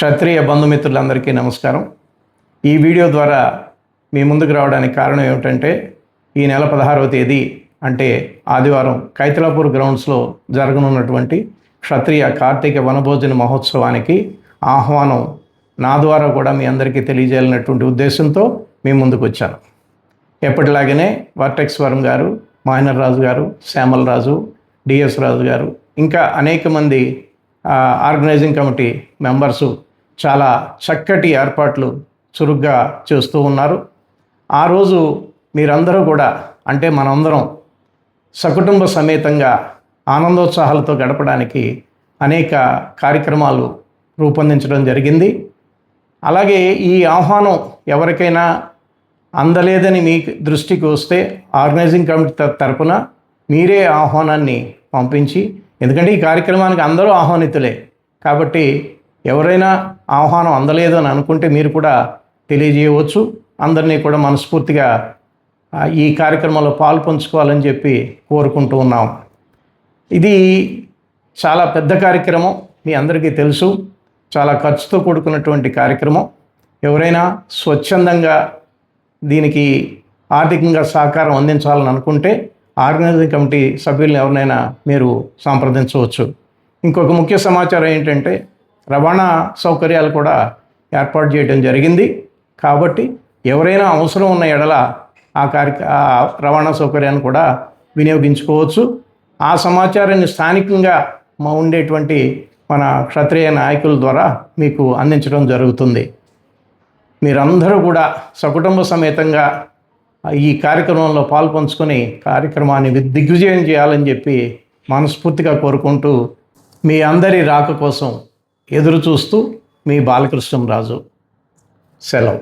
క్షత్రియ బంధుమిత్రులందరికీ నమస్కారం. ఈ వీడియో ద్వారా మీ ముందుకు రావడానికి కారణం ఏమిటంటే, ఈ నెల 16వ తేదీ అంటే ఆదివారం కైతలాపూర్ గ్రౌండ్స్లో జరగనున్నటువంటి క్షత్రియ కార్తీక వనభోజన మహోత్సవానికి ఆహ్వానం నా ద్వారా కూడా మీ అందరికీ తెలియజేయాలన్నటువంటి ఉద్దేశంతో మీ ముందుకు వచ్చాను. ఎప్పటిలాగానే వర్టెక్స్ వరం గారు, మాయనర్ రాజు గారు, శ్యామల్ రాజు, డిఎస్ రాజు గారు, ఇంకా అనేక మంది ఆర్గనైజింగ్ కమిటీ మెంబర్సు చాలా చక్కటి ఏర్పాట్లు చురుగ్గా చేస్తూ ఉన్నారు. ఆ రోజు మీరందరూ కూడా అంటే మనందరం సకుటుంబ సమేతంగా ఆనందోత్సాహాలతో గడపడానికి అనేక కార్యక్రమాలు రూపొందించడం జరిగింది. అలాగే ఈ ఆహ్వానం ఎవరికైనా అందలేదని మీ దృష్టికి వస్తే ఆర్గనైజింగ్ కమిటీ తరపున మీరే ఆహ్వానాన్ని పంపించి, ఎందుకంటే ఈ కార్యక్రమానికి అందరూ ఆహ్వానితులే కాబట్టి ఎవరైనా ఆహ్వానం అందలేదు అని అనుకుంటే మీరు కూడా తెలియజేయవచ్చు. అందరినీ కూడా మనస్ఫూర్తిగా ఈ కార్యక్రమంలో పాల్పంచుకోవాలని చెప్పి కోరుకుంటూ ఉన్నాం. ఇది చాలా పెద్ద కార్యక్రమం, మీ అందరికీ తెలుసు. చాలా ఖర్చుతో కూడుకున్నటువంటి కార్యక్రమం. ఎవరైనా స్వచ్ఛందంగా దీనికి ఆర్థికంగా సహకారం అందించాలని అనుకుంటే ఆర్గనైజింగ్ కమిటీ సభ్యులను ఎవరినైనా మీరు సంప్రదించవచ్చు. ఇంకొక ముఖ్య సమాచారం ఏంటంటే, రవాణా సౌకర్యాలు కూడా ఏర్పాటు చేయడం జరిగింది. కాబట్టి ఎవరైనా అవసరం ఉన్న ఎడల ఆ రవాణా సౌకర్యాన్ని కూడా వినియోగించుకోవచ్చు. ఆ సమాచారాన్ని స్థానికంగా ఉండేటువంటి మన క్షత్రియ నాయకుల ద్వారా మీకు అందించడం జరుగుతుంది. మీరందరూ కూడా సకుటుంబ సమేతంగా ఈ కార్యక్రమంలో పాల్పంచుకొని కార్యక్రమాన్ని దిగ్విజయం చేయాలని చెప్పి మనస్ఫూర్తిగా కోరుకుంటూ మీ అందరి రాక కోసం ఎదురు చూస్తూ మీ బాలకృష్ణం రాజు. సెలవు.